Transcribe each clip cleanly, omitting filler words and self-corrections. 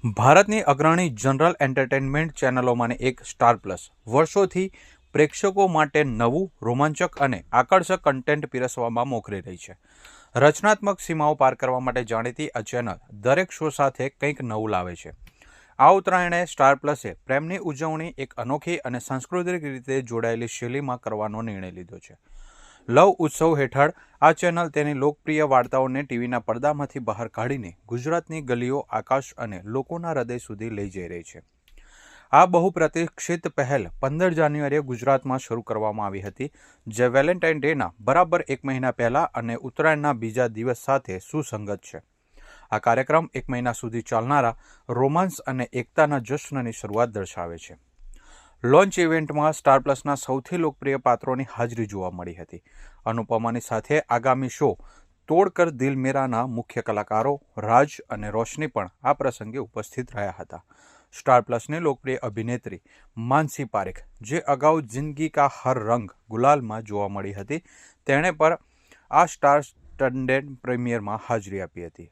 ભારતની અગ્રણી general entertainment ચેનલોમાંની એક સ્ટાર પ્લસ વર્ષોથી પ્રેક્ષકો માટે નવું, રોમાંચક અને આકર્ષક કન્ટેન્ટ પીરસવામાં મોખરે રહી છે. રચનાત્મક સીમાઓ પાર કરવા માટે જાણીતી આ ચેનલ દરેક શો સાથે કંઈક નવું લાવે છે. આ ઉત્તરાયણે સ્ટાર પ્લસે પ્રેમની ઉજવણી એક અનોખી અને સાંસ્કૃતિક રીતે જોડાયેલી શૈલીમાં કરવાનો નિર્ણય લીધો છે. લવ ઉત્સવ હેઠળ આ ચેનલ તેની લોકપ્રિય વાર્તાઓને ટીવીના પડદામાંથી બહાર કાઢીને ગુજરાતની ગલીઓ, આકાશ અને લોકોના હૃદય સુધી લઈ જઈ રહી છે. આ બહુપ્રતીક્ષિત પહેલ 15 જાન્યુઆરીએ ગુજરાતમાં શરૂ કરવામાં આવી હતી, જે વેલેન્ટાઇન ડેના બરાબર એક મહિના પહેલા અને ઉત્તરાયણના બીજા દિવસ સાથે સુસંગત છે. આ કાર્યક્રમ એક મહિના સુધી ચાલનારા રોમાન્સ અને એકતાના જશ્નની શરૂઆત દર્શાવે છે. લોન્ચ ઇવેન્ટમાં સ્ટાર પ્લસના સૌથી લોકપ્રિય પાત્રોની હાજરી જોવા મળી હતી. અનુપમાની સાથે આગામી શો તોડ કર દિલ મેરાના મુખ્ય કલાકારો રાજ અને રોશની પણ આ પ્રસંગે ઉપસ્થિત રહ્યા હતા. સ્ટાર પ્લસની લોકપ્રિય અભિનેત્રી માનસી પારેખ, જે અગાઉ જિંદગી કા હર રંગ ગુલાલમાં જોવા મળી હતી, તેણે પણ આ સ્ટાર સ્ટન્ડેડ પ્રીમિયરમાં હાજરી આપી હતી.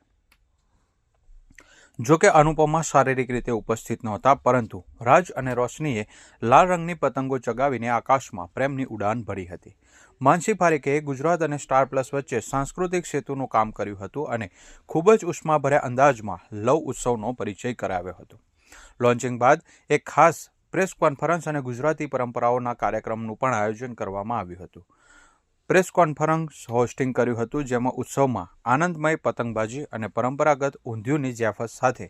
જોકે અનુપમા શારીરિક રીતે ઉપસ્થિત નહોતા, પરંતુ રાજ અને રોશનીએ લાલ રંગની પતંગો ચગાવીને આકાશમાં પ્રેમની ઉડાન ભરી હતી. માનસી પારેખે ગુજરાત અને સ્ટાર પ્લસ વચ્ચે સાંસ્કૃતિક સેતુનું કામ કર્યું હતું અને ખૂબ જ ઉષ્માભર્યા અંદાજમાં લવ ઉત્સવનો પરિચય કરાવ્યો હતો. લોન્ચિંગ બાદ એક ખાસ પ્રેસ કોન્ફરન્સ અને ગુજરાતી પરંપરાઓના કાર્યક્રમનું પણ આયોજન કરવામાં આવ્યું હતું. પ્રેસ કોન્ફરન્સ હોસ્ટિંગ કર્યું હતું, જેમાં ઉત્સવમાં આનંદમય પતંગબાજી અને પરંપરાગત ઊંધિયુંની જિયાફત સાથે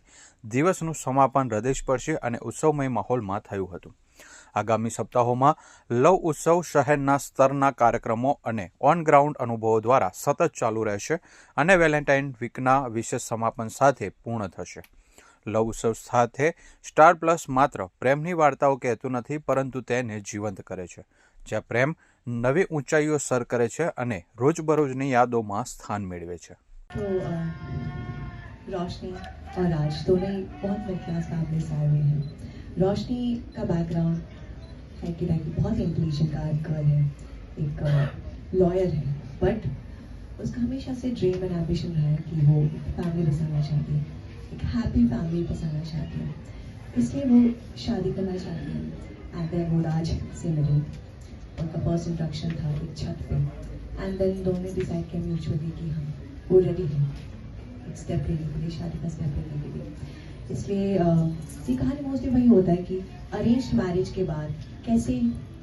દિવસનું સમાપન હૃદયસ્પર્શી અને ઉત્સવમય માહોલમાં થયું હતું. આગામી સપ્તાહોમાં લવ ઉત્સવ શહેરના સ્તરના કાર્યક્રમો અને ઓન ગ્રાઉન્ડ અનુભવો દ્વારા સતત ચાલુ રહેશે અને વેલેન્ટાઇન વીકના વિશેષ સમાપન સાથે પૂર્ણ થશે. લવ ઉત્સવ સાથે સ્ટાર પ્લસ માત્ર પ્રેમની વાર્તાઓ કહેતું નથી, પરંતુ તેને જીવંત કરે છે, જ્યાં પ્રેમ નવી ઊંચાઈઓ સર કરે છે અને રોજબરોજની યાદોમાં સ્થાન મેળવે છે. तो रोशनी और राज दोनों ही बहुत मिडिल क्लास फैमिली से आए हुए हैं. रोशनी का बैकग्राउंड है कि बहुत इंटेलिजेंट गर्ल है, एक लॉयर है, बट उसका हमेशा से ड्रीम एंड एम्बिशन रहा है कि वो फैमिली बसाना चाहती है, एक हैप्पी फैमिली बसाना चाहती है. इसलिए वो शादी करना चाहती है. एंड देन वो राज से मिली, उनका फर्स्ट इंट्रोडक्शन था एक छत पे, एंड देन दोनों ने डिसाइड किया म्यूचुअली कि हम वो रेडी हैं एक स्टेप लेने के लिए, शादी का स्टेप लेने के लिए. इसलिए ये कहानी मोस्टली वही होता है कि अरेंज मैरिज के बाद कैसे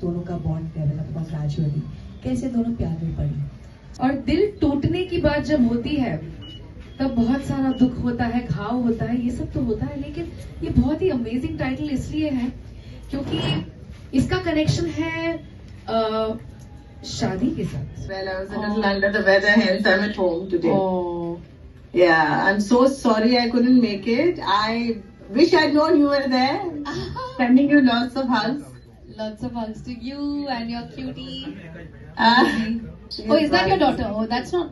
दोनों का बॉन्ड डेवलप हुआ ग्रेजुअली, कैसे दोनों प्यार में पड़ी. और दिल टूटने की बात जब होती है तब बहुत सारा दुख होता है, घाव होता है, ये सब तो होता है, लेकिन ये बहुत ही अमेजिंग टाइटल इसलिए है क्योंकि इसका कनेक्शन है शादी के साथ. Well, I was a little under the weather, hence I'm at home today. Oh. Yeah, I'm so sorry I couldn't make it. I wish I'd known you were there. Sending you lots of hugs. Lots of hugs to you and your cutie. She Oh, is that your daughter? Oh, that's not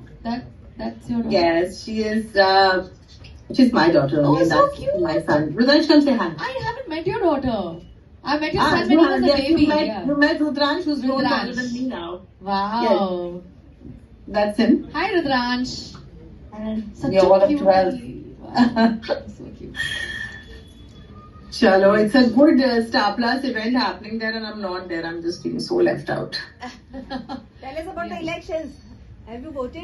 that's your daughter. Yes, she is. She's my daughter. Oh, only, so that's cute. My son. Rudransh, come say hi. I haven't met your daughter. I met your son when you he was a yes, baby. you met Rudransh, who's grown Rudransh. taller than me now. Wow. Yes. That's him. Hi Rudransh. Such You're a all of cutie. 12. Wow. So cute. Chalo, it's a good Star Plus event happening there, and I'm not there. I'm just feeling so left out. Tell us about the elections. Have you voted?